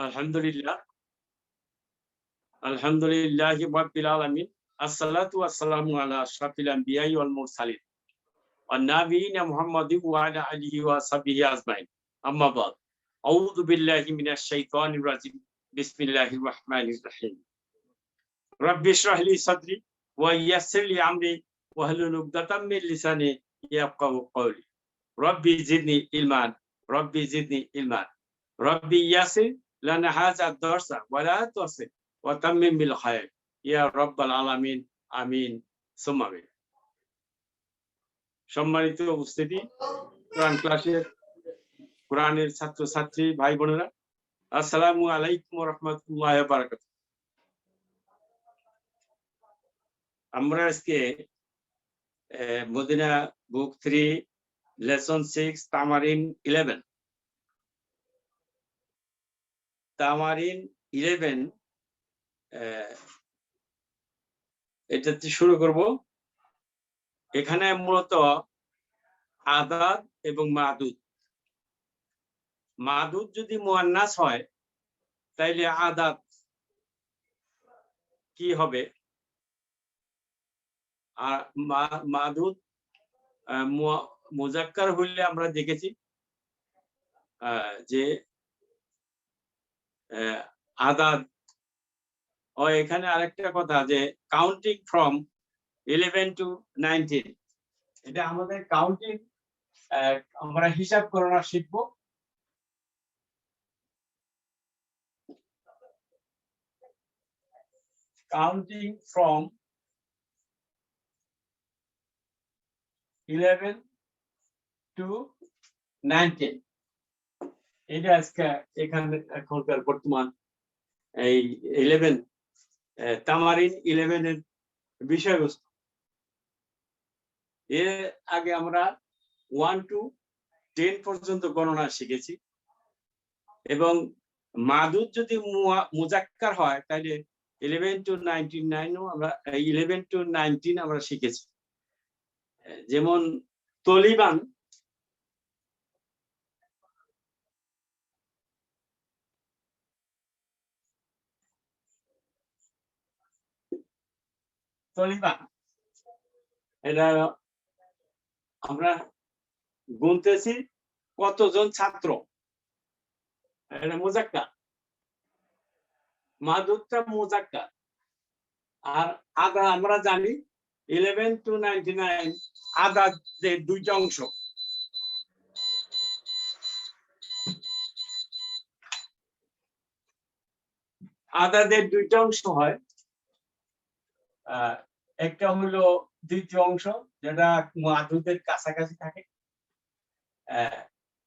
আলহামদুলিল্লাহ আলহামদুলিল্লাহি রাব্বিল আলামিন আসসালাতু ওয়াসসালামু আলা আশরাফিল আমবিয়াই ওয়াল মুরসালিন ওয়ান নাবিয়িনা মুহাম্মাদিন ওয়া আলা আলিহি ওয়া সাহবিহি আজমাইন আম্মা বাদ আউযু বিল্লাহি মিনাশ শাইতানির রাজিম বিসমিল্লাহির রহমানির রহিম রাব্বি ইশরাহ লি সাদরি ওয়া ইয়াসসির লি আমরি ওয়াহলুল উকদাতাম মিন লিসানি ইয়াফকাহু কওলি রাব্বি জিদনি ইলমান রাব্বি জিদনি ইলমান রাব্বি ইয়াসসির লানা হাযা দারসা ওয়া লা তুসির ওয়া তাম্মিম বিল খায়র ইয়া রাব্বাল আলামিন আমিন সুম্মা আমিন। সম্মানিত উপস্থিতি, কোরআন ক্লাসের কোরআনের ছাত্রছাত্রী ভাই বোনেরা, আসসালামু আলাইকুম ওয়া রাহমাতুল্লাহি ওয়া বারাকাতুহু। আমরা আজকে মদিনা বুক 3 লেসন 6 তামারিন 11 এটাতে শুরু করব। এখানে মূলত আদাদ এবং মাদুদ যদি মুয়ান্নাস হয় তাইলে আদাদ কি হবে, আর মাদুদ মুজাক্কার হইলে আমরা দেখেছি যে আদাদ। এখানে আরেকটা কথা যে কাউন্টিং ফ্রম 11 to 19, এটা আমাদের কাউন্টিং, আমরা হিসাব করানো শিখবো। কাউন্টিং ফ্রম 11 to 19, এটা আজকে এখানে এখনকার বর্তমান এই 11 তামারিন 11 এর বিষয়বস্তু। এর আগে আমরা 1 to 10 পর্যন্ত গণনা শিখেছি, এবং মাদুদ যদি মুজাক্কার হয় তাহলে 11 to 19 আমরা 11 to 19 আমরা শিখেছি। যেমন তলিবান, এটা আমরা গুনতেছি কতজন ছাত্র, এটা মুজাক্কার, মাদুদটা মুজাক্কার। আর আদা আমরা জানি 11 to 99 আদাদের দুইটা অংশ, আদাদের দুইটা অংশ হয়। একটা হলো দ্বিতীয় অংশ যেটা মাদুদের কাছাকাছি থাকে,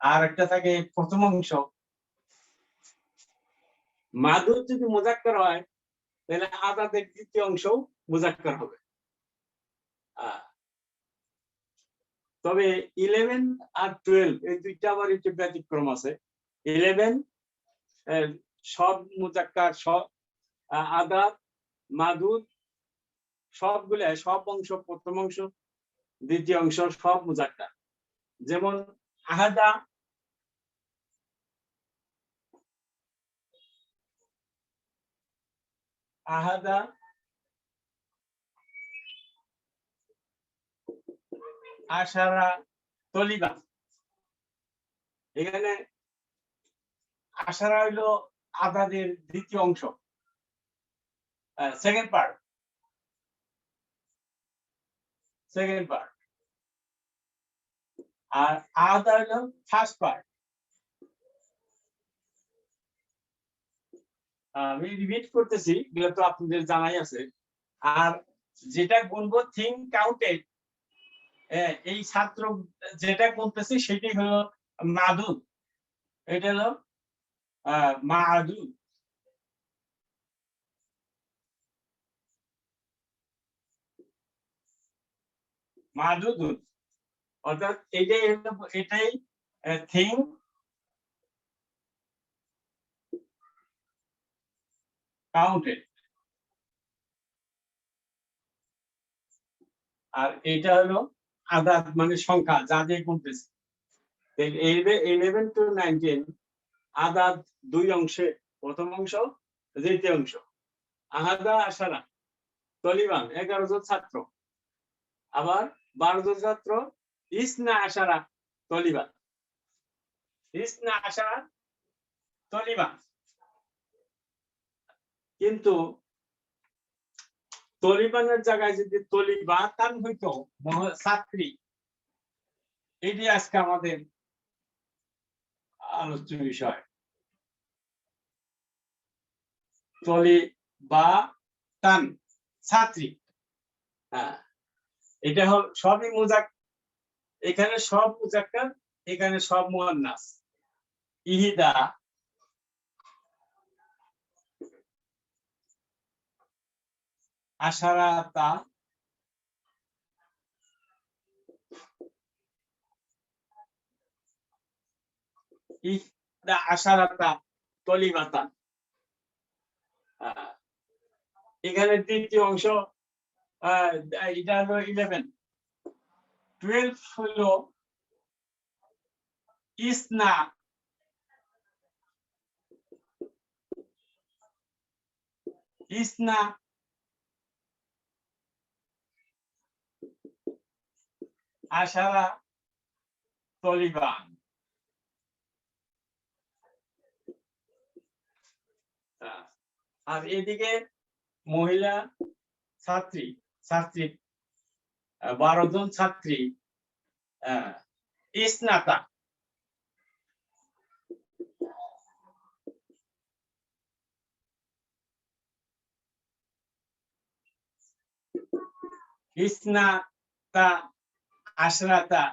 আর একটা থাকে প্রথম অংশ। মাদুদ যদি মুজাক্কার হয় তাহলে আদাদের দ্বিতীয় অংশ মুজাক্কার হবে। তবে 11 আর 12 এই দুইটা আবার একটু ব্যতিক্রম আছে। 11 সব মুজাক্কার, সব আদাদ মাদুদ সবগুলো, সব অংশ, প্রথম অংশ দ্বিতীয় অংশ সব মুজাক্কার। যেমন আহাদা, আশারা, তলিবা। এখানে আশারা হইলো আদাদের দ্বিতীয় অংশ, সেকেন্ড পার্ট। আর আদা হইলো ফার্স্ট পার্ট। আমি রিপিট করতেছি, এগুলো তো আপনাদের জানাই আছে। আর যেটা গুনবো থিং কাউন্টেড, এই ছাত্র যেটা গুনতেছি সেটাই হলো মাদুদ। এটা হলো মাদুদ। অর্থাৎ এটাই থিং কাউন্টেড, আর এটা হলো আদাদ মানে সংখ্যা যা দিয়ে গুনতেছি। 11 to 19 আদাদ দুই অংশে প্রথম অংশ, দ্বিতীয় অংশ। আহাদা আশারা তলিবান 11 জন ছাত্র, আবার 12 জন ছাত্র ইসনা আশারা তলিবান, ইসনা আশারা তলিবান। কিন্তু তলিবানের জায়গায় যদি তলিবাতান হইতো ছাত্রী, এটি আজকে আমাদের আলোচ্য বিষয়। তলিবাতান ছাত্রী, হ্যাঁ, এটা হল সবই মুজাক, এখানে সব মুজাক্কার, এখানে সব মুয়ান্নাস। ইহিদা আশারাতা ইহদা আশারাতা তলিবাতান। এখানে দ্বিতীয় অংশ, এটা হলো 11, 12 হলো ইসনা ইসনা আশারা তলিবান। আর এদিকে মহিলা ছাত্রী 12 জন ছাত্রী ইসনাতা, ইসনাতা আশরাতা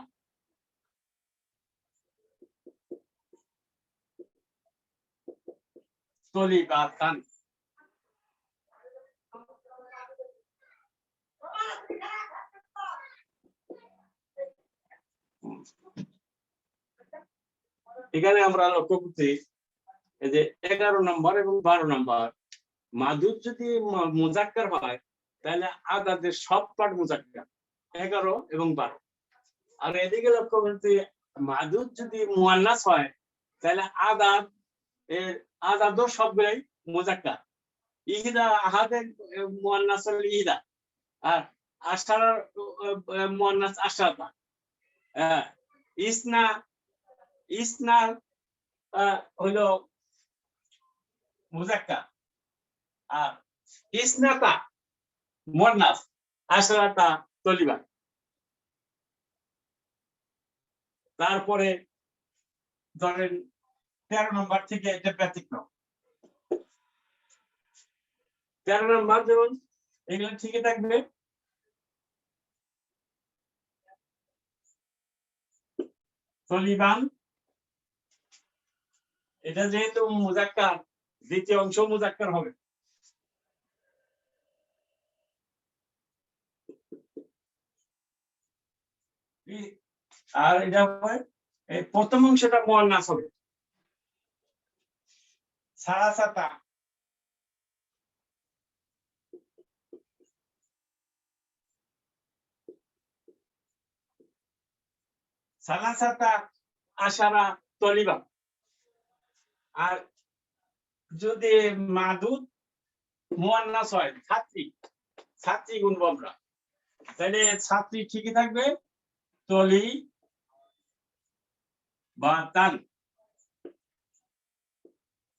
তলিবাতান। এখানে আমরা লক্ষ্য করছি যে 11 নম্বর এবং 12 নম্বর মাদুদ যদি মুজাক্কার হয় তাহলে আদাদের সব পাঠ মুজাক্কার 11 এবং 12। আর এদিকে লক্ষ্য করছি মাদুদ যদি মুয়ান্নাস হয় তাহলে আদাদও সবগুলাই মুজাক্কার। ইহিদা আহাদের মুয়ান্নাস হল ইহিদা, আর আশারার মুয়ান্নাস আশরাতা। ইসনা হলো মুজাক্কার, আর ইসনাতা মুয়ান্নাস, আশরাতা তলিবান। তারপরে ধরেন 13 নম্বর থেকে এটা ব্যতিক্রম। 13 নম্বর যেমন এগুলো ঠিকই থাকবে, তলিবান এটা যেহেতু মুজাক্কার, দ্বিতীয় অংশ মুজাক্কার হবে। আর এটা প্রথম অংশটা মুয়ান্নাস হবে, সালাসাতা সালাসাতা আশারা তলিবান। আর যদি মাদুদ মুয়ান্নাস হয় ছাত্রী গুনবো আমরা, তাহলে ছাত্রী ঠিকই থাকবে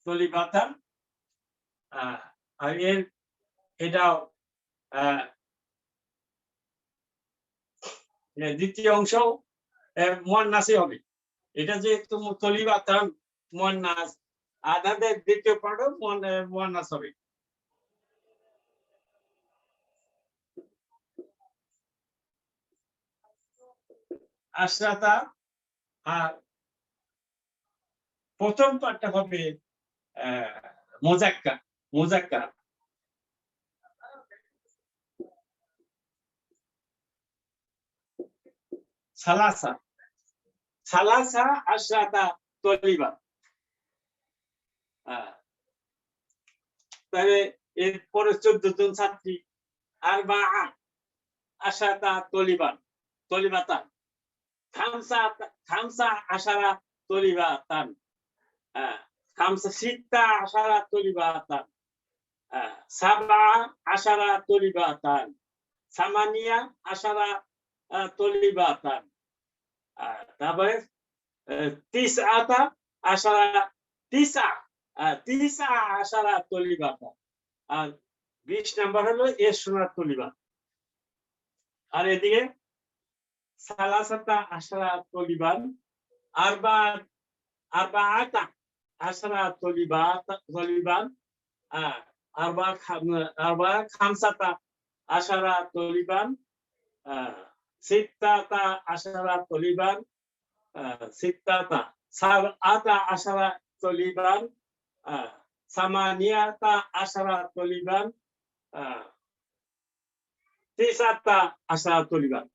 তলিবাতান। আর এটাও দ্বিতীয় অংশ মুয়ান্নাসই হবে। এটা যেহেতু তলিবাতান মুয়ান্নাস, আদাদের দ্বিতীয় পাঠও মুয়ান্নাস হবে। আশরাতা, আর প্রথম পাঠটা হবে মুজাক্কার। সালাসা আশরাতা তলিবান। তাহলে এরপরে 14 জন ছাত্রী, আর বা আশরাতা তলিবাতান, খামসা আশারা তলিবাতান, খামসা সিত্তা আশারা তলিবাতান, সাবা আশারা তলিবাতান, সামানিয়া আশারা তলিবাতান, তারপরে তিসআতা আশারা তিসা আশারা তলিবাতান। আর 20 নাম্বার হলো ইশরুনা তলিবাত। আর এদিকে সালাসাতা আশারা তলিবান, আরবাআতা আশারা তলিবান, খামসাতা আশারা তলিবান, সিত্তাতা আশারা তলিবান, সিত্তাতা সাবআতা আশারা তলিবান, সামানিয়াতা আশারা তলিবান, তিসআতা আশারা তলিবান।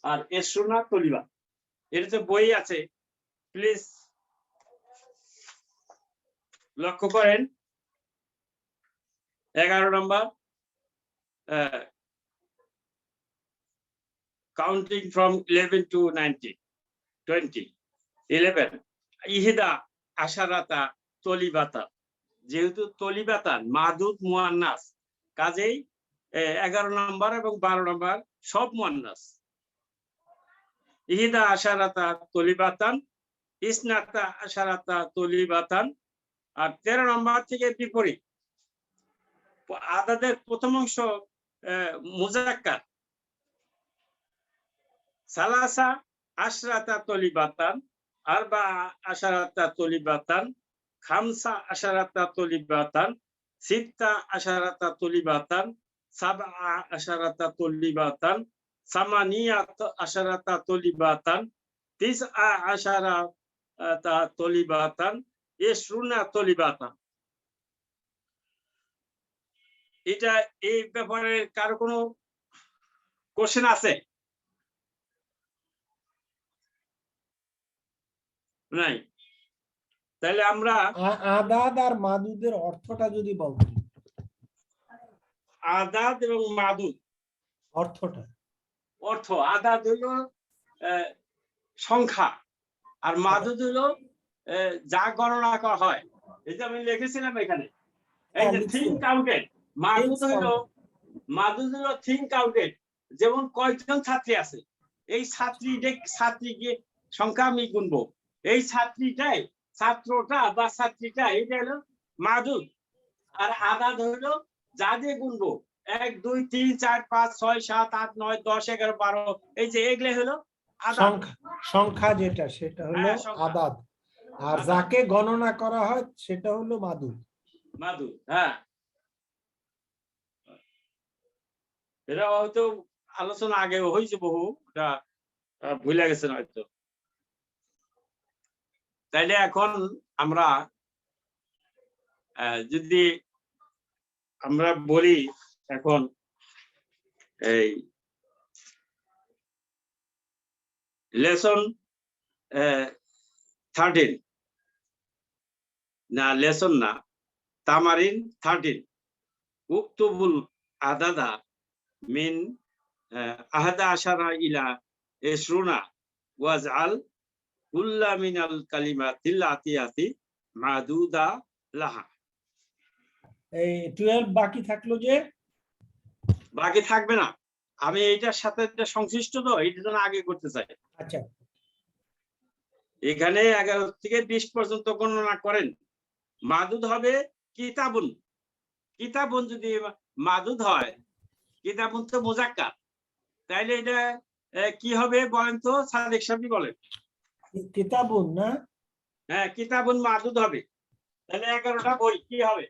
আর ইশরুনা তলিবান। এর যে বই আছে, প্লিজ লক্ষ্য করেন। 11 নম্বর, কাউন্টিং ফ্রম 11 to 19, 20, 11 ইহিদা আশারাতা তলিবাতা। যেহেতু তলিবাতান মাদুদ মুয়ান্নাস, কাজেই 11 নম্বর এবং 12 নম্বর সব মুয়ান্নাস। ইহিদা আশারাতা তলিবাতান, ইসনাতা আশারাতা তলিবাতান। আর 13 নম্বর থেকে বিপরীত, আদাদের প্রথম অংশ মুজাক্কার, সালাসা আশরাতা তলিবাতান, আরবা আশারাতা তলিবাতান, খামসা আশারাতা তলিবাতান, সিত্তা আশারাতা তলিবাতান, সাবআ আশারাতা তলিবাতান, সামানিয়াত আশারাতা তলিবাতান, তিসআ আশারাতা তলিবাতান, ইশরুনা তলিবাতান। এটা এই ব্যাপারে কারো কোনো কোশ্চেন আছে? নাই। তাহলে আমরা আদাদ আর মাদুদের অর্থটা যদি বলতেন। আদাদ এবং মাদুদ অর্থটা, আদাদ হলো সংখ্যা, আর মাদুদ হলো যা গণনা করা হয়। এই যে আমি লিখেছিলাম এখানে, এই যে থিং কাউন্টেড। মাদুদ হলো থিং কাউন্টেড, যেমন কয়জন ছাত্রী আছে, এই ছাত্রীকে সংখ্যা আমি গুনবো, এই ছাত্রটা বা ছাত্রীটা, এটা হলো মাদুদ। আর আদাদ হলো যা দিয়ে গুনবো, 1 2 3 4 5 6 7 8 9 10 11 12, এই যে এগুলো হলো সংখ্যা, যেটা সেটা হলো আদাদ। আর যাকে গণনা করা হয় সেটা হলো মাদুদ। হ্যাঁ, এটা হয়তো আলোচনা আগে হয়েছে বহু, এটা ভুলে গেছেন হয়তো। তাইলে এখন আমরা যদি আমরা বলি, এখন এই লেসন 13 না, লেসন না, তামারিন 13, উক্তুবুল আদাদা মিন আহাদা আশারা ইলা ইশরুনা ওয়াজআল কুল্লা মিনাল কালিমাতিল আতিয়াতি মাদুদা লাহা। এই 12 বাকি থাকলো, যে বাকি থাকবে না, আমি এইটার সাথে সংশ্লিষ্ট, তো এইটার জন্য আগে করতে চাই। আচ্ছা, এখানে 11 থেকে 20 পর্যন্ত গণনা করেন। মাদুদ হবে কিতাবুন। যদি মাদুদ হয়, কিতাবুন তো মুজাক্কার, তাইলে এটা কি হবে বলেন তো, সাদিক সাহেব বলেন। কিতাবুন না? হ্যাঁ, কিতাবুন মাদুদ হবে। তাহলে 11টা বই কি হবে?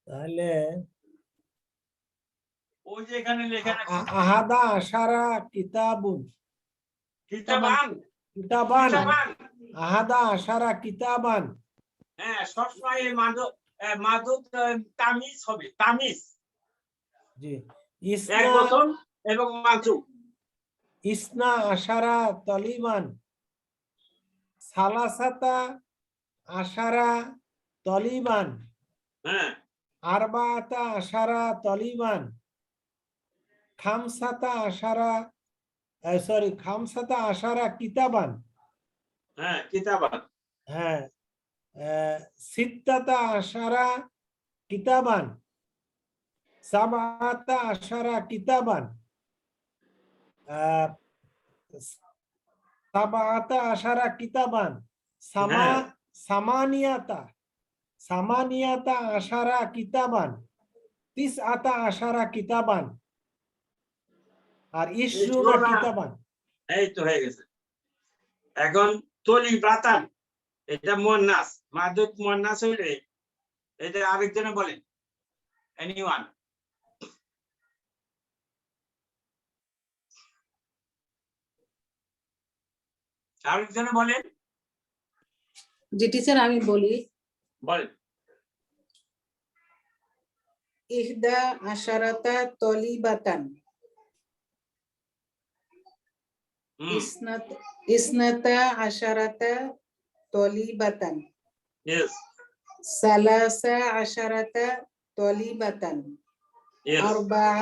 তাহলে ওই যে এখানে লেখা আছে আহাদা আশারা কিতাবুন, কিতাবান, আহাদা আশারা কিতাবান। হ্যাঁ, সবসময় মাদুদ তামিজ হবে, তামিজ। জি, একবচন এবং মাযুদ। ইসনা আশারা তলিবান, সালাসাতা আশারা তলিবান, হ্যাঁ, আরবাআতা আশারা তলিবান, খামসাতা আশারা কিতাবান, হ্যাঁ কিতাবান হ্যাঁ সিত্তাতা আশারা কিতাবান, সাবাতা আশারা কিতাবান, সাবাতা আশারা কিতাবান, হ্যাঁ সামানিয়াতা আশারা কিতাবান, তিসআতা আশারা কিতাবান, আর ইশরুনা কিতাবান। এই তো হয়ে গেছে। এখন তলি বাতান, এটা মুয়ান্নাস, মাদুদ মুয়ান্নাস হইলে এটা আরেকজনে বলেন, এনিওয়ান। আরেকজনে বলেন। জি টিচার আমি বলি, বলেন। ইহদা আশারাতা তলিবাতান, ইসনাতা আশারাতা তলিবাতান, Yes. সালাসা আশারাতা তলিবাতান, Yes. আরবাআ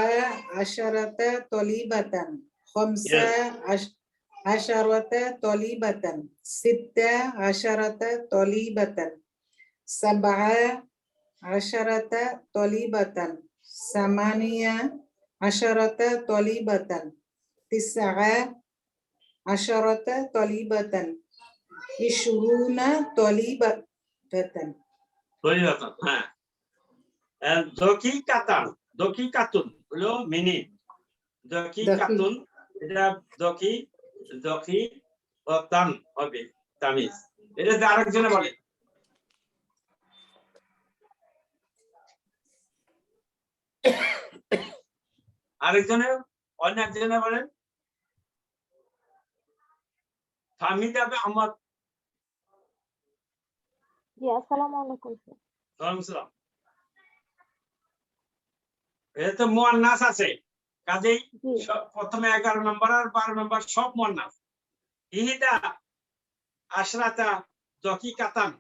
আশারাতা তলিবাতান, খামসা আশারাতা তলিবাতান, সিত্তা আশারাতা তলিবাতান, সাবআ আশারাতা তলিবাতান, সামানিয়া আশারাতা তলিবাতান, তিসআ আশারাতা তলিবাতান, ইশরুনা তলিবাতান। তলিবাতান, হ্যাঁ। দকিকাতুন হলো মিনিট। দকিকাতুন এটা দকিকাতান হবে তামিজ। এটা আরেকজনে বলে। আরেকজনে অন্য একজনে বলেন। হামিদ আহমদ। জি আসসালামু আলাইকুম। ওয়ালাইকুম আসসালাম। এটা তো মুয়ান্নাস আছে, কাজেই প্রথমে 11 নম্বর আর 12 নম্বর সব মুয়ান্নাস। ইহদা আশরাতা দকিকাতান,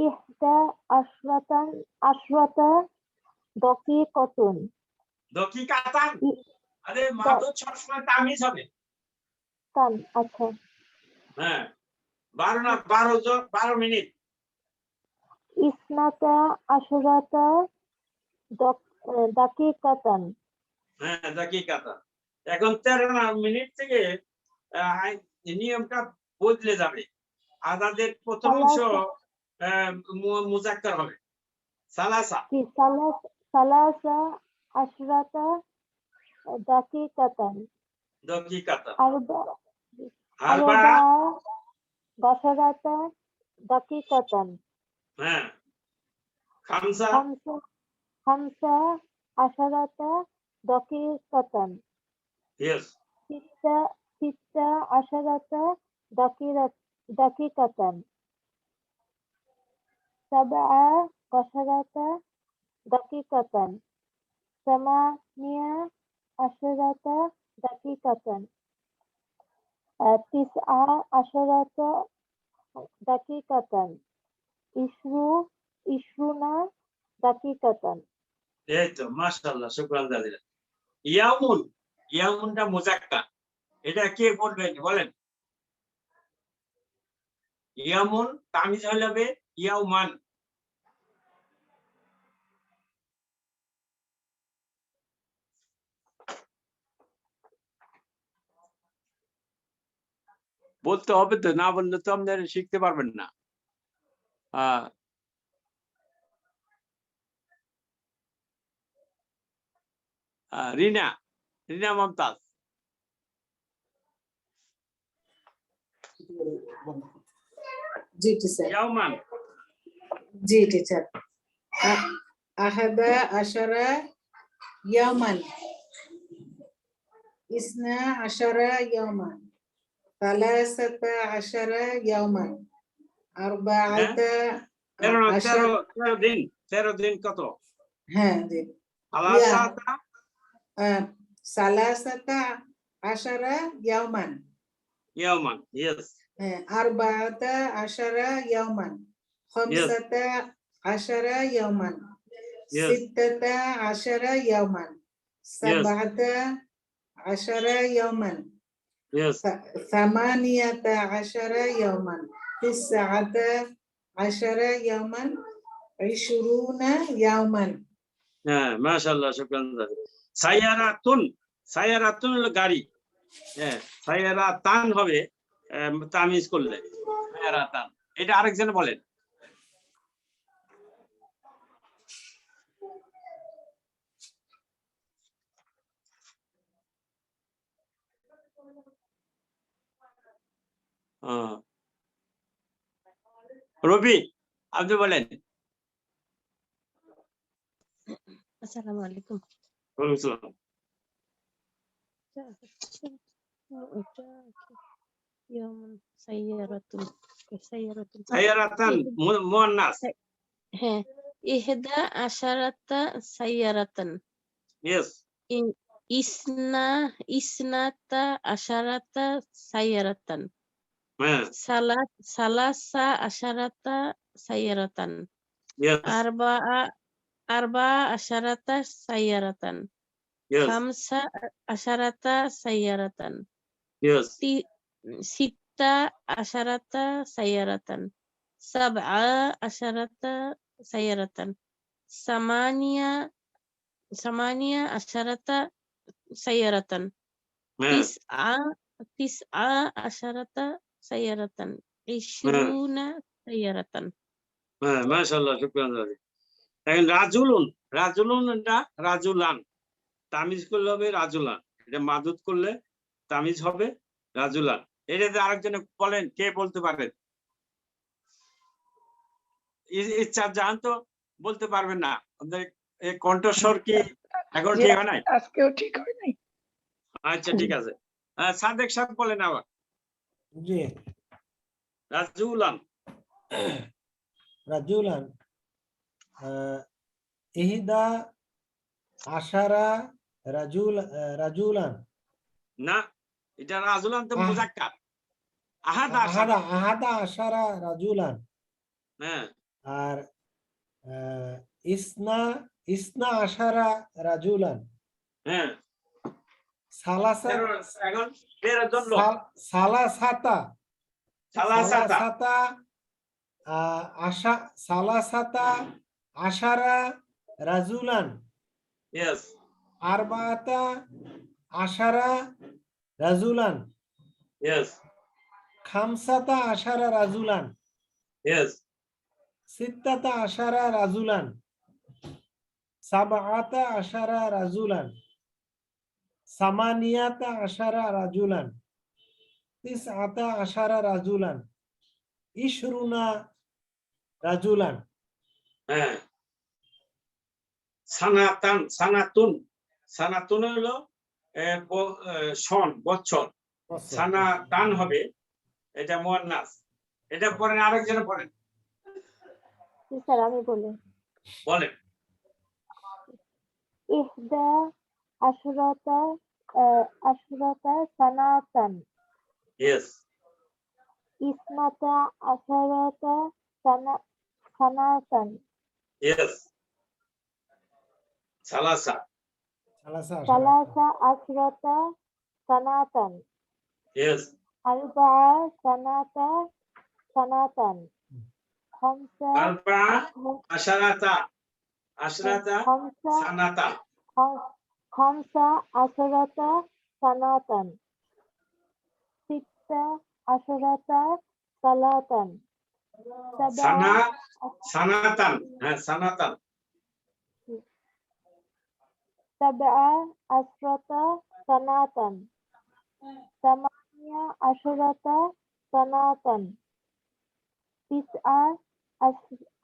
ইহদা আশরাতা দকিকাতুন। দকিকাতান, আরে মাদুদ সবসময় তামিজ হবে। তান, আচ্ছা। হ্যাঁ 12 মিনিট। ইসনাতা আশরাতা দাকিকাতান। হ্যাঁ দাকিকাতান। এখন 13 মিনিট থেকে নিয়মটা বদলে যাবে। আদাদের প্রথম অংশ মুজাক্কার হবে। সালাসা আশরাতা দাকিকাতান। আরবাআ আশরাতা দাকিকাতান। হ্যাঁ খামসা আশরাতা দাকিকাতান। ইয়েস। সিত্তা আশরাতা দাকিকাতান। সাবআ আশরাতা দাকিকাতান। সামানিয়া আশরাতা দাকিকাতান। তিসআ আশরাতা দাকিকাতান। ইশরুনা দাকিকাতান। এই তো মাশাআল্লাহ, শুকরান জাযিলান। ইয়াউমুনটা মুজাক্কার, এটা কে বলবেন বলেন। ইয়ামুন তামিজ হবে ইয়াউমান। বলতে হবে তো, না বললে তো আপনারা শিখতে পারবেন না। রিনা মমতাজ। জি টিচার। ইয়াউমান। জি টিচার। আহাদা আশারা ইয়ামান, ইসনা আশারা ইয়ামান, সালাসাতা আশারা ইয়ামান, আরবাআতা 13 দিন কত? হ্যাঁ জি। সালাসাতা আশারা ইয়ামান। ইয়েস। আরবাআতা আশারা ইয়ামান, খামসাতা আশারা ইয়ামান, সিত্তাতা আশারা ইয়ামান, সাবআতা আশারা ইয়ামান, Yes. ثمانية عشر يوما 19 يوما 20 يوما হ্যাঁ মাশাআল্লাহ শুকরান দাদি সাইয়ারাতুন হলো গাড়ি হ্যাঁ সাইয়ারাতান হবে তামিজ করলে সাইয়ারাতান এটা আরেকজন বলেন রবি আপনি বলেন আসসালামু আলাইকুম ওয়ালাইকুম আসসালাম সাইয়ারাতান মুয়ান্নাস হ্যাঁ ইহদা আশারাতা সাইয়ারাতান yes ইসনাতা আশারাতা সাইয়ারাতান হ্যাঁ সালাসা আশারাতা সাইয়ারাতান yes আরবা আশারাতা সাইয়ারাতান yes খামসা আশারাতা সাইয়ারাতান yes সিত্তা আশারাতা সাইয়ারাতান সাবআ আশারাতা সাইয়ারাতান সামানিয়া আশারাতা সাইয়ারাতান হ্যাঁ তিসআ আশারাতা সাইয়ারাতান 20 সাইয়ারাতান হ্যাঁ মাশাআল্লাহ শুকরান দাদি এখন রাজুলুনটা রাজুলান তামিজ করলে হবে রাজুলান এটা মাদুদ করলে তামিজ হবে রাজুলান এটা আরেকজনে বলেন কে বলতে পারেন ইচ্ছা জান তো বলতে পারবেন না আপনাদের কণ্ঠস্বর কি এখন ঠিক হয় নাই আজকেও ঠিক হয় নাই আচ্ছা ঠিক আছে সাদেক সাহেব বলেন আবার জি রাজুলান রাজুলান ইহদা আশারা রাজুলান না এটা রাজুলান তো মুজাক্কার আহাদা আহাদা আশারা রাজুলান হ্যাঁ আর ইসনা আশারা রাজুলান হ্যাঁ এখন 13 জন লোক সালাসাতা আশারা রাজুলান yes আরবাআতা আশারা রাজুলান yes খামসাতা আশারা রাজুলান yes সিত্তাতা আশারা রাজুলান সাবআতা আশারা রাজুলান সামানিয়াতা আশারা রাজুলান তিসআতা আশারা রাজুলান 20 রাজুলান হ্যাঁ সানাতুন হলো সন বছর সানাতান হবে এটা মুয়ান্নাস এটা পড়েন আরেকজন পড়েন স্যার আমি বলি বলেন ইহদা আশরাতা সানাতান yes ইসনাতা আশরাতা সানাতান yes সালাসা সালাসা আশরাতা সানাতান yes আরবাআ সানাতান খামসা আশরাতা সানাতা খামসা আশরাতা সানাতান সিত্তা আশরাতা সালাতান সানাতান হ্যাঁ সানাতান সাবআ আশরাতা সানাতান সামানিয়া আশরাতা সানাতান তিসআ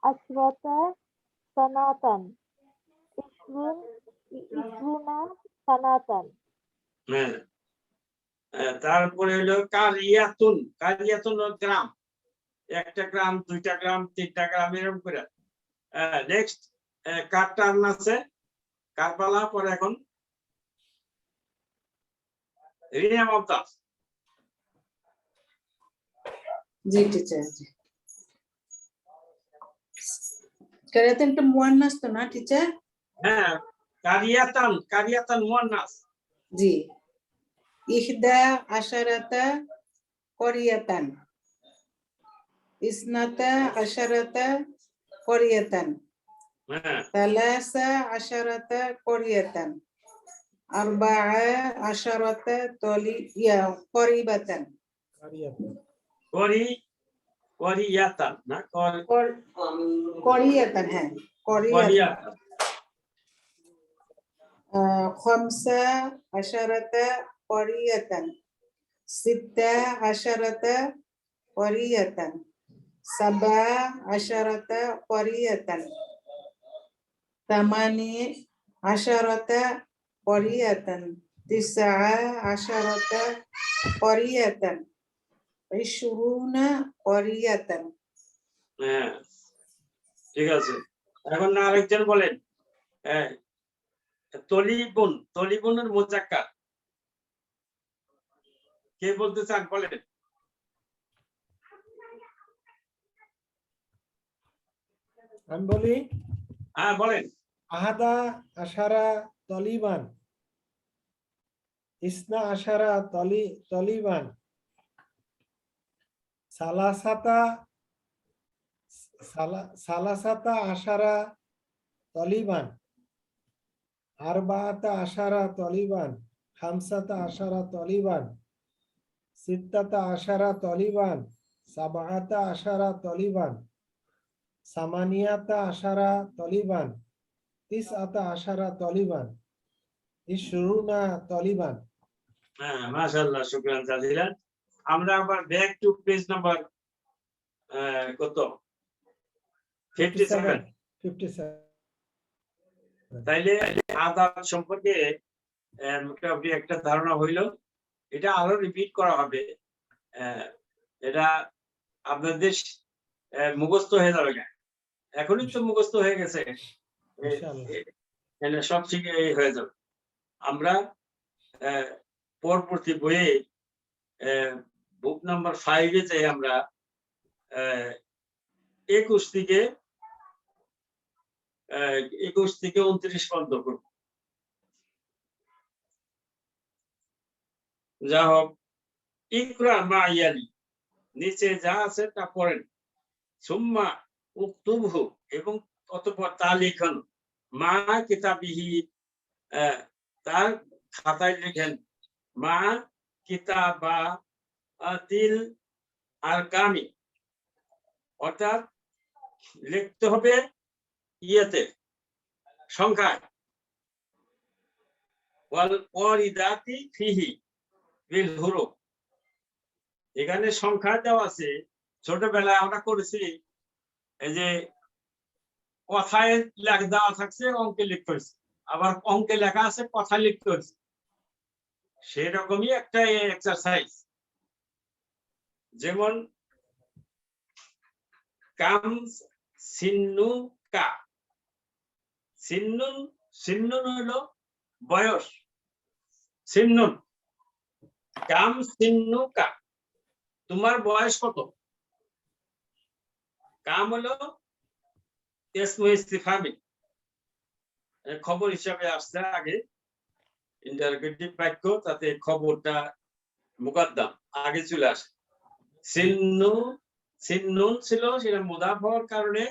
আশরাতা সানাতান 20 সানাতান হ্যাঁ তারপরে হলো কারিয়াতুন হলো গ্রাম একটা গ্রাম দুইটা গ্রাম তিনটা গ্রাম এরকম করে নেক্সট কার টার্ন আছে কারবালা পরে এখন রিয়া মমতাজ জি টিচার কারিয়াতানটা মুয়ান্নাস তো না টিচার হ্যাঁ কারিয়াতান মুয়ান্নাস জি ইহদা আশারাতা করিয়াতান ইসনাতা আশারাতা করিয়াতান হ্যাঁ তালাসা আশারাতা করিয়াতান আরবাআ আশারাতা করিবাতান করিয়াতান না করিয়াতান হ্যাঁ করিয়াতান করিয়াতান খামসা আশারাতা করিয়াতান সিত্তা আশারাতা করিয়াতান সাবা আশারাতা করিয়াতান তামানি আশারাতা করিয়াতান তিসআ আশারাতা করিয়াতান ইশরুনা করিয়াতান। হ্যাঁ ঠিক আছে। এখন আরেকজন বলেন তলিবুনের মুজাক্কার কে বলতে চান বলেন। আমি বলি, হ্যাঁ বলেন। আহাদা আশারা তলিবান, ইসনা আশারা তলিবান, সালাসাতা আশারা তলিবান, আরবাআতা আশারা তলিবান, খামসাতা আশারা তলিবান, সিত্তাতা আশারা তলিবান, সাবআতা আশারা তলিবান, সামানিয়াতা আশারা তলিবান, তিসআতা আশারা তলিবান, ইশরুনা তলিবান। হ্যাঁ মাশাআল্লাহ, শুকরান জাজিলান। আমরা আবার ব্যাক টু পেজ নাম্বার কত 57। 57। তাইলে আদাব সম্পর্কে মোটামুটি একটা ধারণা হইলো। এটা আরো রিপিট করা হবে, এটা আপনাদের মুখস্থ হয়ে যাবে না, এখনই তো মুখস্থ হয়ে গেছে, সব শিখে হয়ে যাবে। আমরা পরবর্তী বইয়ে বুক নাম্বার 5-এ যাই আমরা 21 থেকে 29 পর্যন্ত করব। যা হোক, ইকরা মা ইয়ালি, নিচে যা আছে তা পড়েন। সুম্মা উক্তুবহু, এবং অতঃপর তা লিখুন। মা কিতাবিহি, তার খাতায় লিখেন। মা কিতাবাতিল আরকামি, অর্থাৎ লিখতে হবে ইয়েতে, সংখ্যায়। ওয়াল ওয়ারিদাতি ফিহি বিল হুরুফ, এখানে সংখ্যা দেওয়া আছে। ছোটবেলায় আমরা করেছি, এই যে কথায় লেখা দেওয়া থাকছে, অঙ্কে লিখতে হয়েছে, আবার অঙ্কে লেখা আছে, কথায় লিখতে হয়েছে। সেরকমই একটা এক্সারসাইজ। যেমন কাম সিন্নু কা, সিন্নুন হইল বয়স, সিন্নুন। কাম সিন্নু কা, তোমার বয়স কত? কাম হলো ইসমু ইস্তিফহামি, খবর হিসাবে আসছে আগে, ইন্টারোগেটিভ বাক্য, তাতে খবরটা মুকদ্দম আগে চলে আসে। সিন্নুন ছিল, সেটা মুদাফ হওয়ার কারণে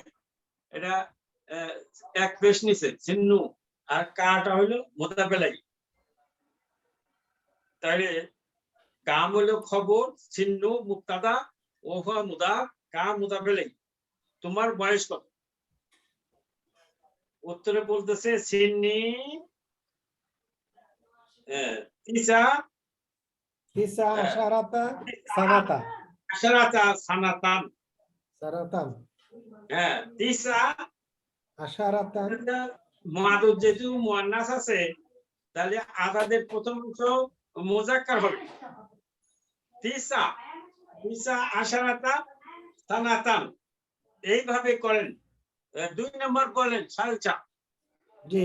এটা এক পেশ নিছে, সিন্নু, আর কাটা হইলো মুদাফ ইলাইহি। তাইলে কাম হলো খবর, সিন্নু মুবতাদা, ওয়া মুদাফ, কাম মুদাফ ইলাইহি। তোমার বয়স কত? উত্তরে বলতেছে সিন্নি তিসা আশারাতা সানাতা, আশারাতা সানাতান। হ্যাঁ, তিসা আশারাতা। মাদুদ যেহেতু মুয়ান্নাস আছে, তাহলে আদাদের প্রথম অংশ মুজাক্কার হবে। তিসা আশারাতা সানাতান, এইভাবে করেন। 2 নম্বর বলেন সালচা। জি,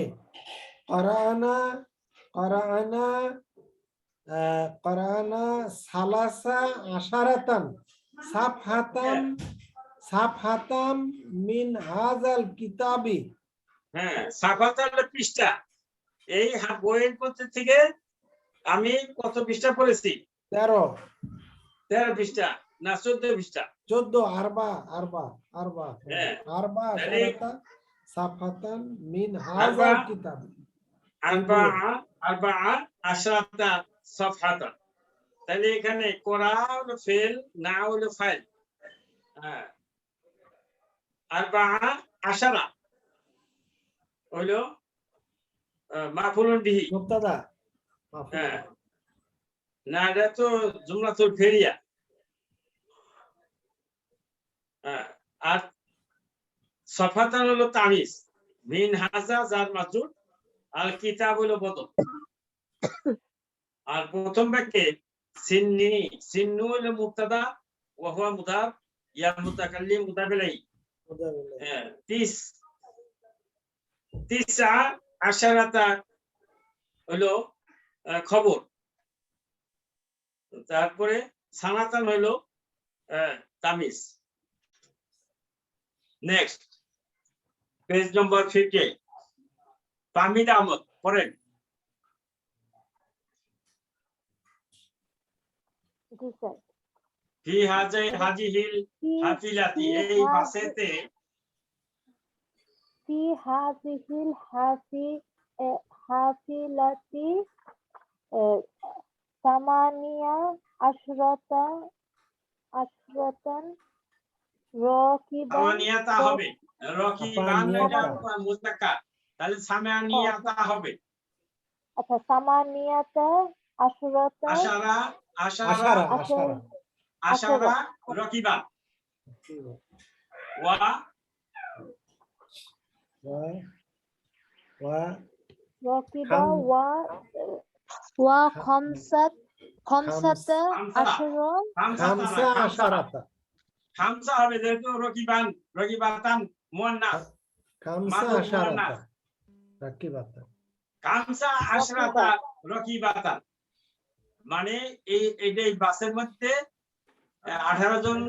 قرأنا সালাসা আশারাতান সাফহাতাম মিন হাযাল কিতাবি। হ্যাঁ, সাফাত হলো পৃষ্ঠা। এই বইয়ের মধ্যে থেকে আমি কত পৃষ্ঠা পড়েছি? 13 13 পৃষ্ঠা না 14 পৃষ্ঠা? 14 আরবা আরবা আরবা হ্যাঁ। আরবা তাহলে আশারাতা সাফাতান মিন আরবা- হাযাল কিতাব। আরবাআ আশরাতা সাফহাতান। তাহলে এখানে কোরা হলো ফেল, না হলো ফাইল। হ্যাঁ, আরবাআ আশারা হলো মাফউলুন বিহি। মুবতাদা হ্যাঁ, না এটা তো জুমলাতুল ফেরিয়া। হ্যাঁ, আর সাফাতান হলো তামিজ, মিন হাজা জার মাজরুর, আর কিতাব হলো বদল। আর প্রথম বাক্যে সিন্নি, সিন্নু হলো মুবতাদা, ওয়া হুয়া মুদাফ, ইয়া মুতাকাল্লিম মুদাফ ইলাইহি। হ্যাঁ, তিসআ আশারাতা হলো খবর। তারপরে সানাতান হলো তামিজ। Next page number 50। Tahmid Ahmed পড়েন। জি স্যার। ফি হাজিহিল হাফিলাতি, এই বাসেতে في هذه الحافلة ثمانية عشرة راكبا সামানিয়াতা হবে, রকিবান এটা মুস্তাকার, তাহলে সামানিয়াতা হবে। আচ্ছা ثمانية عشرة আশারা আশারা আশারা আশারা রকিবান, ওয়া ওয়া راكبا وخمسة عشرة খামসা আশারাতা খামসা হবে, যেহেতু রকিবান রকিবাতান মুয়ান্নাস। খামসা মাদুদ আশারাতা মুয়ান্নাস। রাকিবাতা খামসা আশরাতা রকিবাতান, মানে এই বাসের মধ্যে 18 জন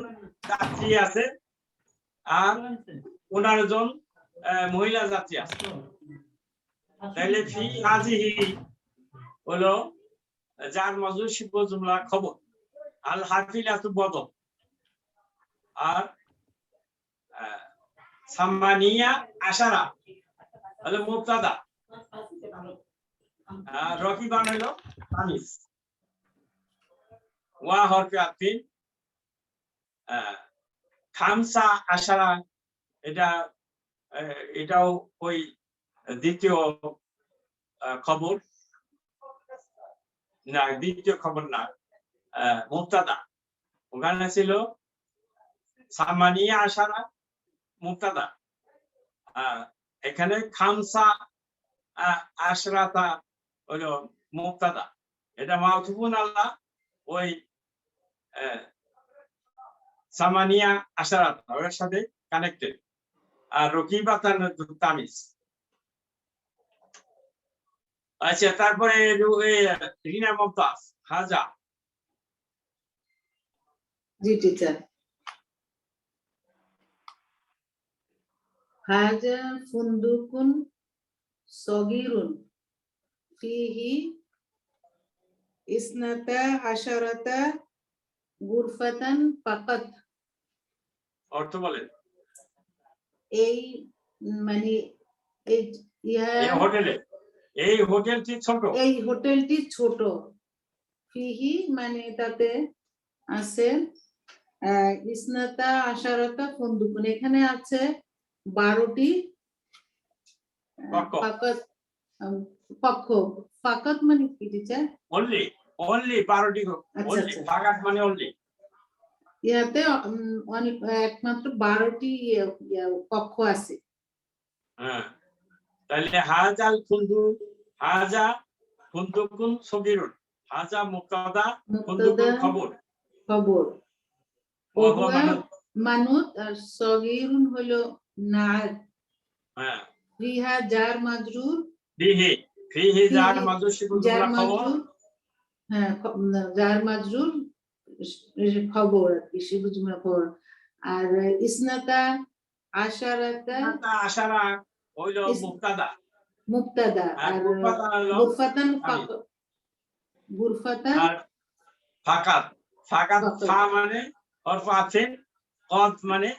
যাত্রী আছে আর 15 জন মহিলা যাত্রী আছে। তাহলে ফি হাজিহি হলো যার মাজরুর শিবহ জুমলা খবর, আল হাফিলাতু বদল, আর সামানিয়া আশারা হলো মুবতাদা, রকিবান হলো তামিজ। ওয়া হরফে আতফিন, খামসা আশারা এটাও ওই দ্বিতীয় খবর না, দ্বিতীয় খবর না, মুবতাদা। ওখানে ছিল সামানিয়া আশারা মুবতাদা, এখানে খামসা আশরাতা হলো মুবতাদা। এটা মাউতুফুন আল্লাহ ওই সামানিয়া আশারাতা ওর সাথে কানেক্টেড, আর রকিবাতান তামিজ। আচ্ছা, তারপরে রিনা মুমতাজ হাজা। জি টিচার। হাজা ফুন্দুকুন সগীরুন ফিহি ইসনাতা আশারাতা গুরফাতান ফাকাত। অর্থ বলেন। এই মানে এই হোটেলটি ছোট, এই হোটেলটি ছোট। ফিহি মানে তাতে আছে ইসনাতা আশারাতা ফুন্দুকুন, এখানে আছে 12টি কক্ষ। ফাকাত মানে কি টিচার? অনলি 12টি অনলি, ফাকাত মানে অনলি। ইয়াতে একমাত্র 12টি কক্ষ আছে। হ্যাঁ, তাহলে হাজাল ফুন্দু, হাজা ফুন্দুকুন সগীরুন, হাজা মুবতাদা, ফুন্দুকুন খবর। মানুত আর সগীরুন হলো নাত। হ্যাঁ, ফিহা জার মাজরুর, ফিহি জার মাজরুর শিবহ জুমলা খবর। হ্যাঁ, জার মাজরুর খবর আর কি, শিবহ জুমলা খবর। আর ইসনাতা আশারাতা আশারা হইলো মুবতাদা, মুবতাদা, আর গুরফাতান হলো গুরফাতান গুরফাতা আর ফাকাত ফাকাত ফাকাত। ফা মানে হরফ আছে, কদ মানে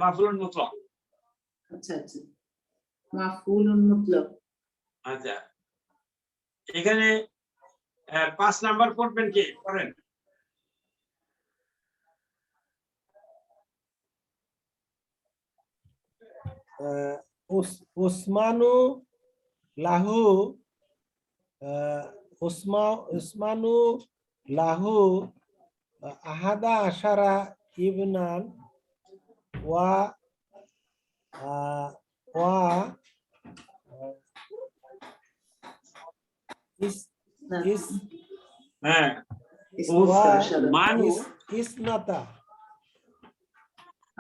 মাফুলুন মুতলাক। আচ্ছা আচ্ছা মাফউলুন মুতলাক। আচ্ছা, এখানে 5 নাম্বার পড়বেন কি পড়েন? উসমানু লাহু উসমানু লাহু আহাদা আশারা ইবনান ওয়া ওয়া ইস না, ইস হ্যাঁ, ইসনাতা আশারা মানু ইসনাতা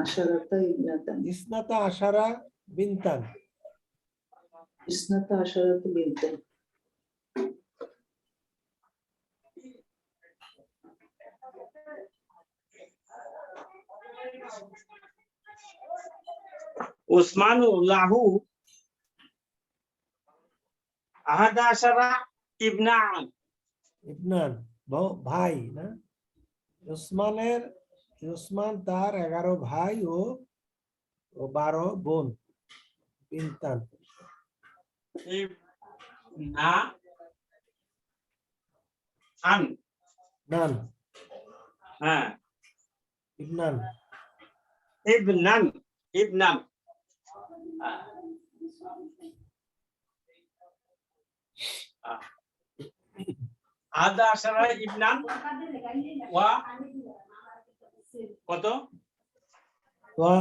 আশারাতা ইবনাতান ইসনাতা আশারা বিনতান। ইসনাতা আশারাতা বিনতান। উসমানু লাহু আহাদা আশারা ইবনান। ইবনান ভাই না, উসমান তার 11 ভাই ও 12 বোন। বিনতান না আন, নান হ্যাঁ, ইবনান ইবনান ইবনান। আহাদা আশারা ইবনান ওয়া কত ওয়া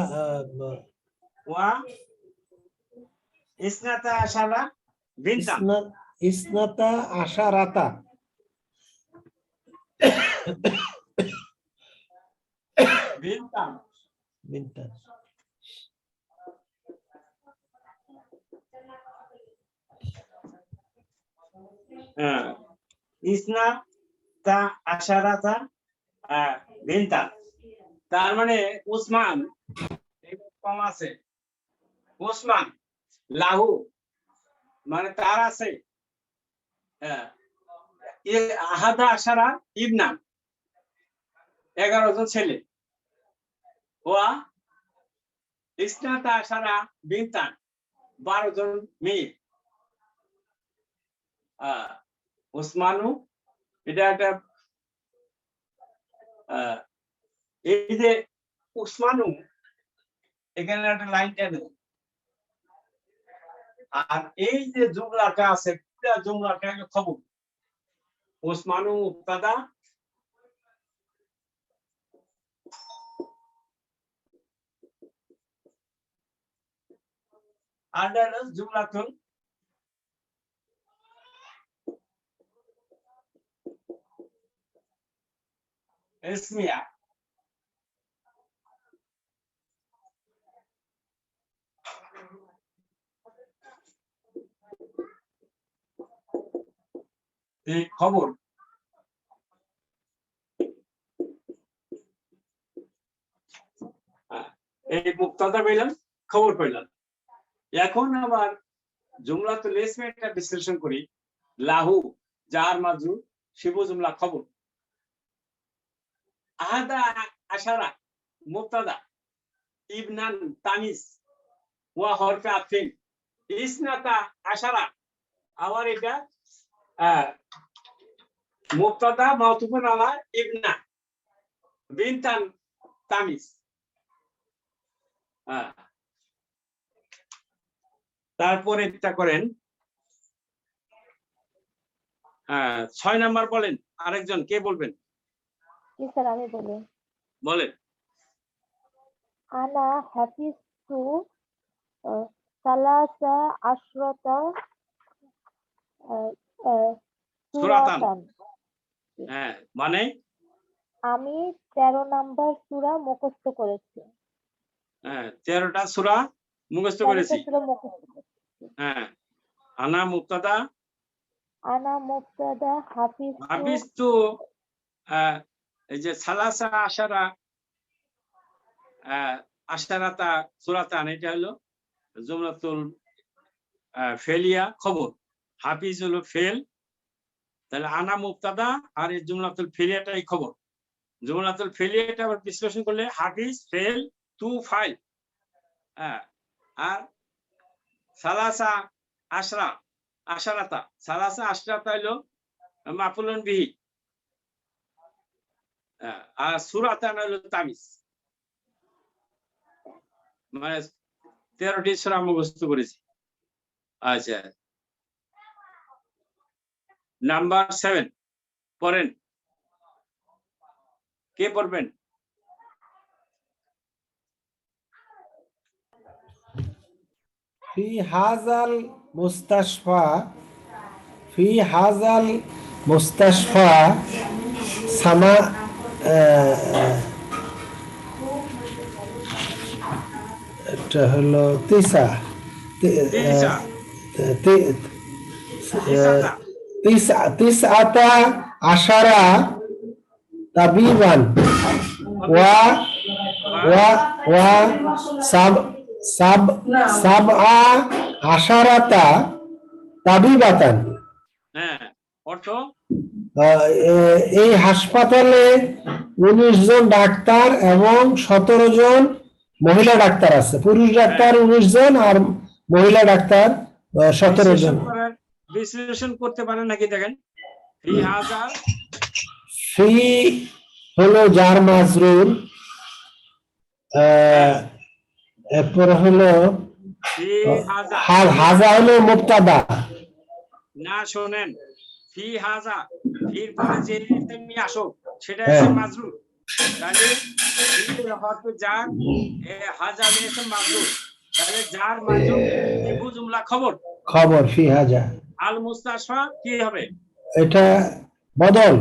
ওয়া ইসনাতা আশারা বিনতান। ইসনাতা আশারাতা বিনতান বিনতান। হ্যাঁ, ইসনাতা আশারাতা বিনতান। তার মানে উসমান কম আছে, উসমান লাহু মানে তার আছে আহাদা আশারা ইবনান 11 জন ছেলে, ওয়া ইসনাতা আশারা বিনতান 12 জন মেয়ে। উসমানু এটা একটা এই যে উসমানু এখানে একটা লাইন টেনে, আর এই যে জুমলাটা আছে পুরো জুমলাটা একটা খবর। উসমানু মুবতাদা আন্ডার জুমলাতুল ইসমিয়া। এই খবর এই মুক্তাদা পেলাম, খবর পেলাম। এখন আবার জুমলাতুল ইসমিয়াটা বিশ্লেষণ করি। লাহু জার মাজরুর, শিবু জুমলা খবর। আহাদা আশারা মুবতাদা, ইবনান তানিস, ওয়া হরফে আতফিন। ইসনাতা আশারা আবার এটা মুবতাদা মাউতুফুন আলা ইবনা, বিনতান তামিজ। তারপরে এটা করেন 6 নাম্বার বলেন, আরেকজন কে বলবেন? জি স্যার, আমি বলি। বলেন। আনা হাফিজতু সালাসা আশরাতা সূরাতান। সূরাতান। হ্যাঁ, মানে আমি 13 নাম্বার সূরা মুখস্থ করেছি। 13টা সূরা মুখস্থ 13টা করেছি। সূরা মুখস্থ করেছি। হ্যাঁ, আনা মুবতাদা, আনা মুবতাদা, হাফিজতু এই যে সালাসা আশারা আশারাতা সূরাতান, এটা হলো জুমলাতুল ফেলিয়া খবর। হাফিজ হলো ফেল, তাহলে আনা মুবতাদা আর এই জুমলাতুল ফেলিয়াটাই খবর। জুমলাতুল ফেলিয়াটা আবার বিশ্লেষণ করলে হাফিজ ফেল তু ফাইল। হ্যাঁ, আর সালাসা আশরা আশারাতা, সালাসা আশরাতা হলো মাফুলুন বিহি, আর সূরাতা হলো তামিজ। মানে 13টি সূরা মুখস্থ করেছি। আচ্ছা, নাম্বার 7 পড়েন, কে পড়বেন? ফি হাজাল মুস্তাশফা, ফি হাজাল মুস্তাশফা সামা এটা হলো তিসা তিসা তিসআতা আশারা তাবিবান ওয়া ওয়া ওয়া সাবআ আশারাতা তাবিবাতান। হ্যাঁ, অর্থ এই হাসপাতালে 19 জন ডাক্তার এবং 17 জন মহিলা ডাক্তার আছে। পুরুষ ডাক্তার 19 জন আর মহিলা ডাক্তার 17 জন। বিশ্লেষণ করতে পারেন নাকি দেখেন। ফি হাজা, ফি হলো জার মাজরুর, এরপর হলো ফি হাজা, হাজা হলো মুবতাদা। না শোনেন, ফি হাজা ফির পরে যে তুমি আসো সেটা হচ্ছে মাজরুর। তাহলে ফি হরফ জার, হাজা হচ্ছে মাজরুর। তাহলে জার মাজরুর ইবু জুমলা খবর। খবর ফি হাজা। আল মুস্তাশফা কি হবে? এটা বদল।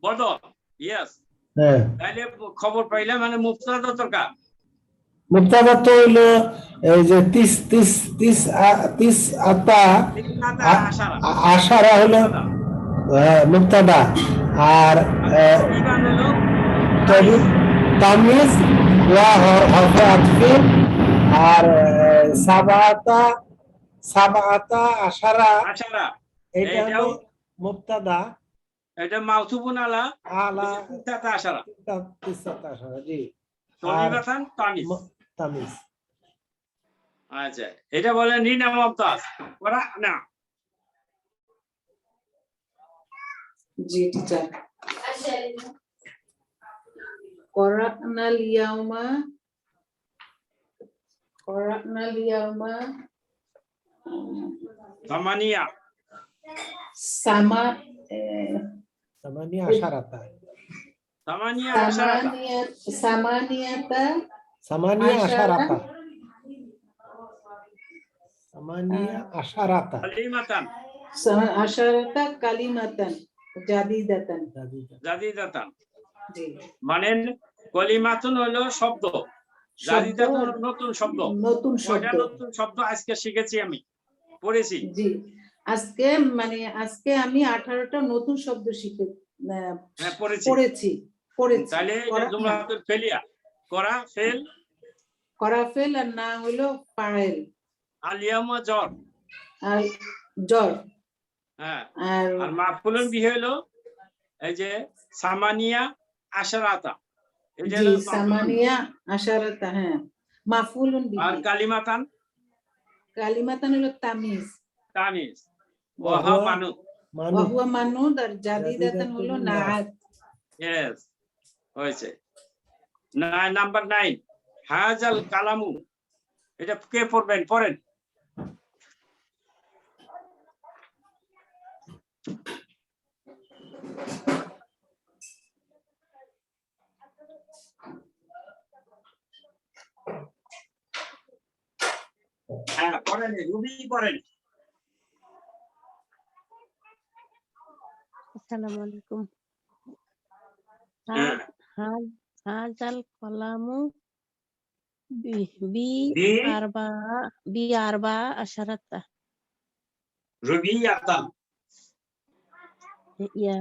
বদল, ইয়েস। হ্যাঁ, তাহলে খবর পাইলে মানে মুবতাদা দরকার। মুবতাদা তো হইলো এই যে তিস আতা আশারা হলো মুবতাদা, আর তামিজ ওয়া হরফে আতফি, আর সাবাতা আশারা এটা হলো মুবতাদা, এটা মাউসুফুন আলা আলা তিসআতা আশারা। তিসআতা আশারা, জি। তলিবাতান তামিজ। তামিজ। আচ্ছা, এটা বলে নিনা মুমতাজ ওরা না। জি টিচার। করানাল ইয়াউমা সামানিয়া সামা সামানিয়া আশারাতা, সামানিয়া আশারাতা, সামানিয়াতা সামানিয়া আশারাতা, সামানিয়া আশারাতা, কালিমাতান আশারাতা কালিমাতান জাদিদাতান। জাদিদাতান জি, মানে কলিমাতুন হলো শব্দ, জাদিদাতুন হলো নতুন শব্দ। নতুন ওইটা শব্দ। নতুন শব্দ আজকে শিখেছি, আমি পড়েছি। জি, আজকে আজকে আমি 18টা নতুন শব্দ শিখে হ্যাঁ, পড়েছি। তাহলে এটা জুমলাতুল ফেলিয়া, করা ফেল, করা ফেল, আর না হলো ফাইল, আলিয়ামা জ্বর, আর জ্বর, হ্যাঁ, আর আর মাফুলুন বিহি হলো এই যে সামানিয়া আশারাতা, এটা জি হলো সামানিয়া আশারাতা। হ্যাঁ, মাফুলুন বিহি। আর কালিমাতান, কালিমাতান হলো তামিজ, তামিজ, ওয়াহা মানু, ওয়া হুয়া মানুদ, আর জাদিদাতান হলো নাআত। ইয়েস, হয়েছে। নাম্বার 9 হাজাল কালামু, এটা কে পড়বেন? পড়েন। হ্যাঁ, পড়েন, রুবি পড়েন। আসসালামু আলাইকুম। হ্যাঁ। হাজাল কলামু বি আরবা আশারাতা। রুবিয়াতান, ইয়া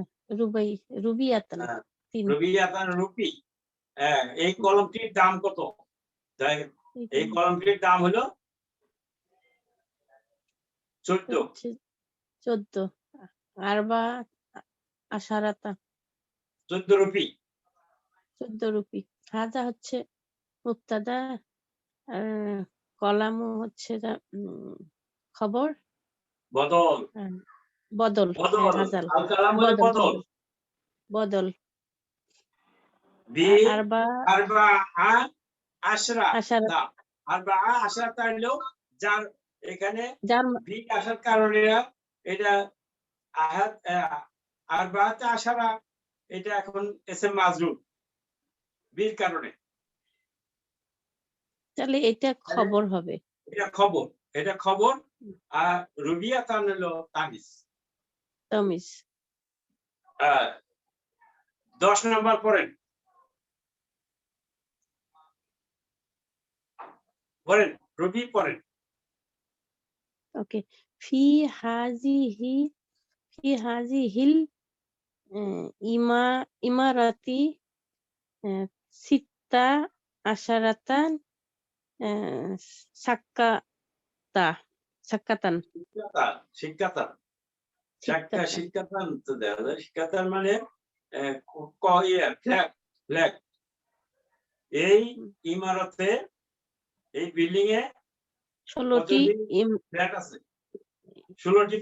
রুবিয়াতান। রুবিয়াতান রুপি। এই কলমটির দাম কত? এই কলমটির দাম হলো 14। আরবা আশারাতা 14 রুপি। 14 রুপি। হাজা হচ্ছে মুবতাদা, আর কলামু হচ্ছে খবর, বদল আর বদল। বদল হাজাল আল কালাম হলো বদল বদল। বদল বদল। বি আরবা আরবা আশরা আশারাত তা আরবা আশরাতা হলো যার এখানে যার বি আসার কারণে এটা আহাত আরবাতে আশারা এটা এখন এসএম মাজরুর বির কারণে। তাহলে এটা খবর হবে। এটা খবর আর রুবিয়াতান হলো তামিজ। তামিজ। 10 নাম্বার পড়েন রবি পড়েন। ওকে। ফি হাজিহিল ইমারাতি সিত্তা আশারাতান সাক্কাতান। শিক্ষাতান সিত্তাতা। তো দেখা যায় শিক্ষাতান মানে ফ্ল্যাগ। এই ইমারতে এই বিল্ডিং এ 16টি ফ্ল্যাট আছে, 16টি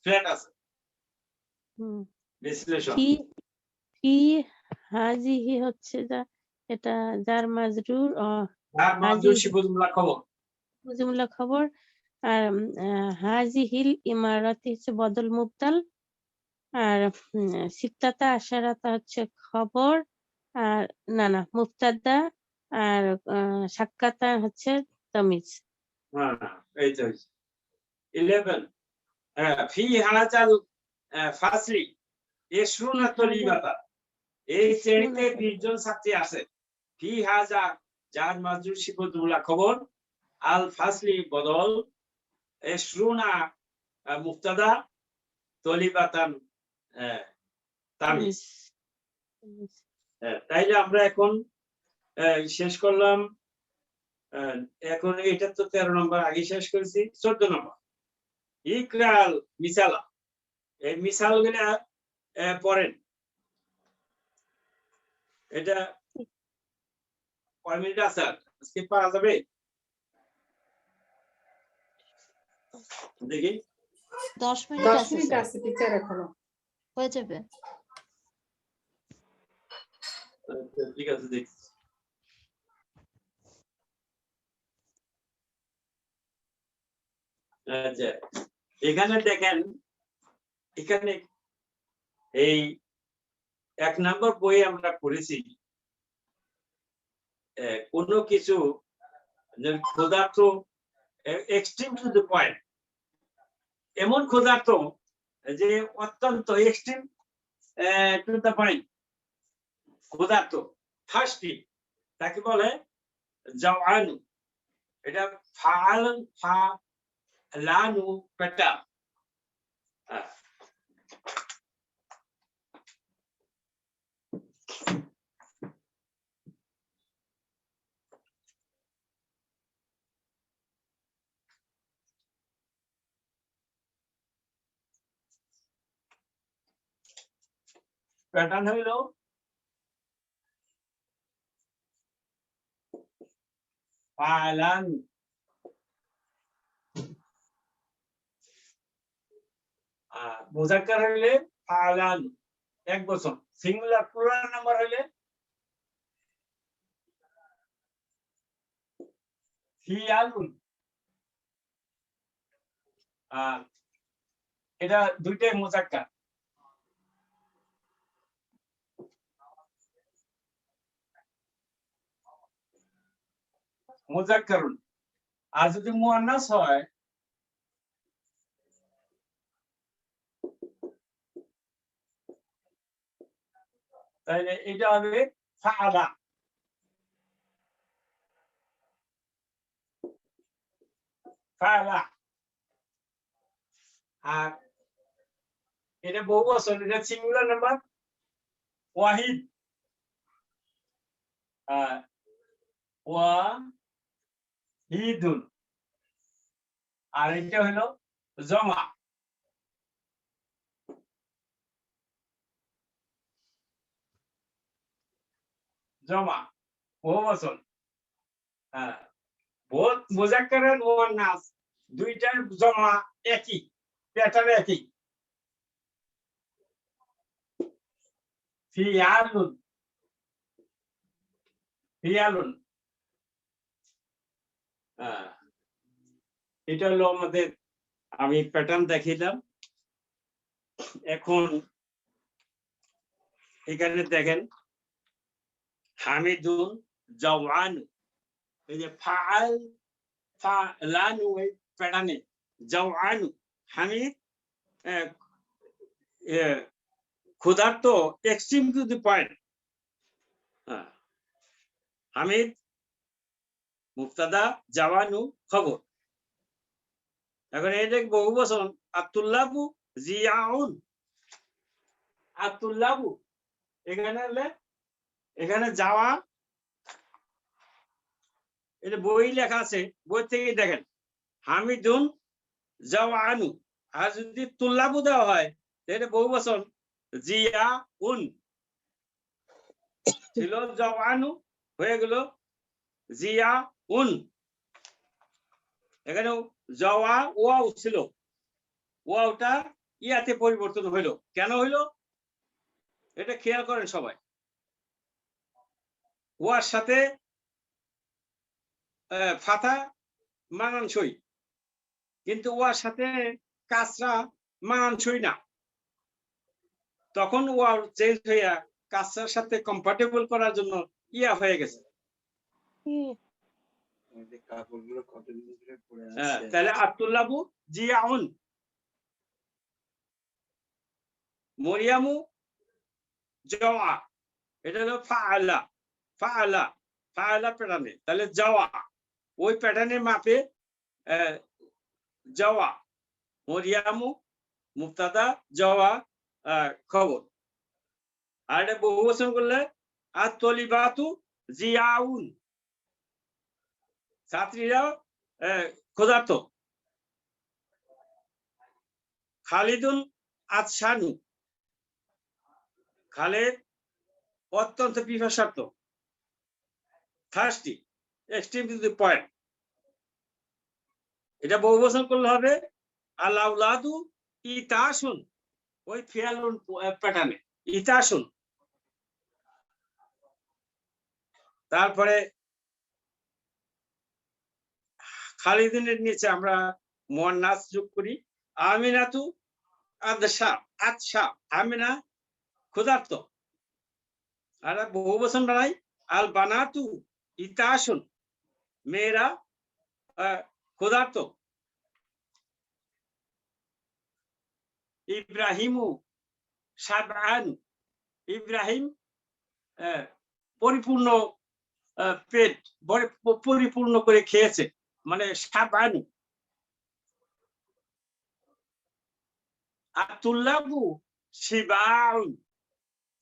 ফ্ল্যাট আছে। হুম। বিশ্লেষণ ফি হাজিহি হচ্ছে এটা যার মাজরুর মুজিমুল্লাহ খবর, আর হাজিহিল ইমারাতি হচ্ছে বদল মুবতাল, আর সিত্তাতা আশারাতা হচ্ছে খবর, আর না মুবতাদা, আর সাক্কাতা হচ্ছে তামিজ। এই তো 11 ফি হাজাল ফাসলি ইশরুনা তলিবাতা এই শ্রেণীতে 20 জন ছাত্রী আছে। ফি হাজা যার মাজরুর সিফাতুল্লাহ খবর, আল ফাসলি বদল, ইশরুনা মুবতাদা, তলিবাতান তামিজ। তাইলে আমরা এখন শেষ করলাম। এখন এটা তো 13 নম্বর আগে শেষ করেছি। 14 নম্বর ইকরাল মিসালা। এই মিসাল গুলা পড়েন। এটা কয় মিনিট আছে আজকে পাওয়া যাবে দেখি। 10 মিনিট 10 আছে মিনিট স্যার, আছে টিচার এখনো। হয়ে যাবে। ঠিক আছে দেখছি। আচ্ছা এখানে দেখেন, এখানে এই 1 নম্বর বই আমরা পড়েছি কোনো কিছু ক্ষুধার্ত এক্সট্রিম টু দ্য পয়েন্ট, এমন ক্ষুধার্ত যে অত্যন্ত এক্সট্রিম টু দ্য পয়েন্ট ক্ষুধার্ত থার্স্টি, তাকে বলে জাওয়ানু। এটা ফালানু পেটা। প্যাটার্ন হইল ফালান, মুজাক্কার হইলে ফালান এক বচন, সিঙ্গুলার প্লুরাল নাম্বার হইলে ফিয়ালুন। এটা দুইটাই মুজাক্কার। মুজাক্কারুন। আর যদি মুয়ান্নাস হয় তাহলে এটা হবে ফাআলা। ফাআলা। আর এটা বহুবচন, এটা সিঙ্গুলার নাম্বার ওয়াহিদ। ওয়াহিদুন। আর এটা হলো জমা। জমা বহু বচন। হ্যাঁ, মুজাক্কারের মুয়ান্নাস দুইটার জমা একই, প্যাটার্ন একই। ফিয়ালুন, ফিয়ালুন। এটা হলো আমাদের, আমি প্যাটার্ন দেখিলাম। এখন এখানে দেখেন হামিদুন জাওয়ানু, এই যে ফাআল ফালানু এই প্যাটার্নে জাওয়ানু হামিদ ক্ষুধার্ত এক্সট্রিম টু দি পয়েন্ট। হামিদ মুবতাদা, জাওয়ানু খবর। এখন এটা বহু বচন, আতুল্লাবু জিয়াউন। আতুল্লাবু এখানে হলে, এখানে যাওয়া, এটা বই লেখা আছে, বই থেকে দেখেন হামিদুন জাওয়ানু। আর যদি তুল্লাবু দেওয়া হয় তাহলে বহু বচন জিয়াউন ছিল, জাওয়ানু হয়ে গেল জিয়াউন। এখানে যাওয়া ওয়াও ছিল, ওয়াওটা ইয়াতে পরিবর্তন হইল। কেন হইল এটা খেয়াল করেন সবাই। ওয়ার সাথে ফাথা মানানসই, কিন্তু ওয়ার সাথে কাসরা মানানসই না। তখন ওয়াও চেঞ্জ হইয়া কাসরার সাথে কম্পার্টেবল করার জন্য ইয়া হয়ে গেছে। তাহলে আব্দুল্লাহু জিয়াউন, মরিয়ামু যাওয়া, এটা হলো ফাআলা। ফাআলা ফাআলা প্যাটার্নে, তাহলে যাওয়া ওই প্যাটার্নের মাপে যাওয়া। মরিয়ামু মুবতাদা, যাওয়া খবর। আর এটা বহু বচন করলে আত-তলিবাতু জিয়াউন, ছাত্রীরা ক্ষুধার্ত। খালিদুন আতশানু, খালেদ অত্যন্ত পিপাসার্থ, thirsty, extreme to the point. এটা বহু বচন করলে হবে আল আওলাদু ইতাসুন, ওই ফিয়ালুন প্যাটার্নে ইতাসুন। তারপরে খালিদিনের নিচে আমরা মুয়ান্নাস যোগ করি, আমিনাতু আদশা, আতশা, আমিনা ক্ষুধার্ত। আর বহু বচন বানাই আল বানাতু ইতাসুন, মেয়েরা ক্ষুধার্ত। ইব্রাহিমু শাবআন, ইব্রাহিম পরিপূর্ণ পেট পরিপূর্ণ করে খেয়েছে, মানে শাবআন। আতুল্লাবু শিবাউন,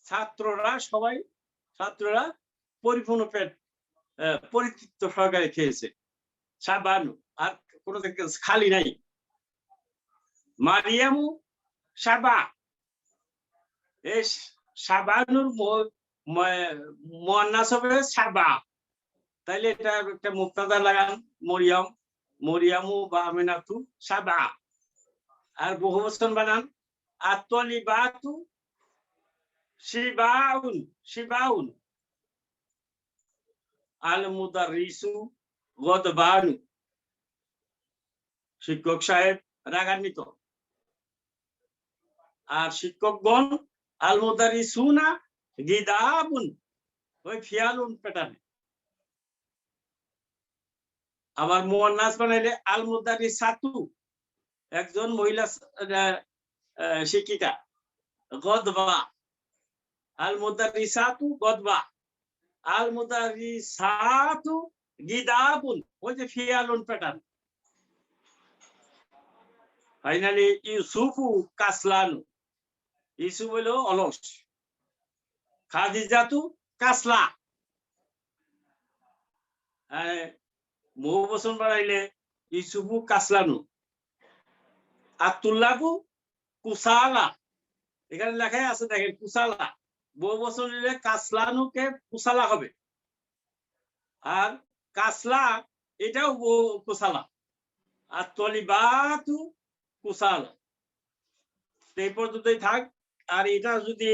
ছাত্ররা সবাই, ছাত্ররা পরিপূর্ণ পেট পরিতৃপ্ত সহকারে খেয়েছে, শাবানু, আর কোনো খালি নাই। মারিয়ামু সাবা, এই সাবানুর মুয়ান্নাস হবে সাবা, তাইলে এটা একটা মুবতাদা লাগান মরিয়ম, মরিয়ামু বা আমিনাতু সাবা। আর বহু বচন বানান আত-তলিবাতু শিবাউন, শিবাউন। আল মুদাররিসু গদবানু, শিক্ষক সাহেব রাগান্বিত। আর শিক্ষকগণ আল মুদাররিসুনা গিদাবুন, ওই ফিয়ালুন প্যাটার্নে। আবার মুয়ান্নাস বানাইলে আল মুদাররিসাতু, একজন মহিলা শিক্ষিকা, গদবা, আল মুদাররিসাতু গদবা, আল মুদাররিসাতু গিদাবুন, ওই যে ফিয়ালুন প্যাটার্ন। ফাইনালি ইউসুফু কাসলানু, ইউসুফ হলো অলস। খাদিজাতু কাসলা, বহু বচন বাড়াইলে ইউসুফু কাসলানু। আতুল্লাবু কুসালা, এখানে লেখাই আছে দেখেন কুসালা, বহু বচন নিলে কাসলানুকে কুসালা হবে। আর কাসলা এটাও কুসালা, আর তলিবাতু কুসালা। এই পর্যন্তই থাক। আর এটা যদি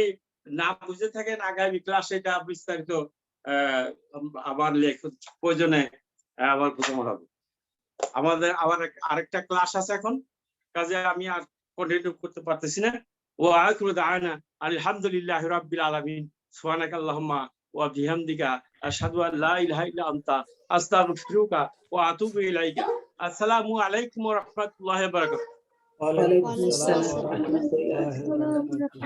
না বুঝে থাকেন আগামী ক্লাসে এটা বিস্তারিত আবার প্রয়োজনে আবার প্রথম হবে। আমাদের আবার আরেকটা ক্লাস আছে এখন, কাজে আমি আর কন্টিনিউ করতে পারতেছি না। ও আখিরু দাওয়ানা আলহামদুলিল্লাহি রাব্বিল আলামিন সুবহানাকাল্লাহুম্মা ওয়া বিহামদিকা আশহাদু আল লা ইলাহা ইল্লা আনতা আস্তাগফিরুকা ওয়া আতুবু ইলাইকা। আসসালামু আলাইকুম ওয়া রাহমাতুল্লাহি ওয়া বারাকাতুহু। ওয়ালাইকুম ওয়ালাইকুম আসসালাম আসসালাম। ওয়া রাহমাতুল্লাহি ওয়া বারাকাতুহু।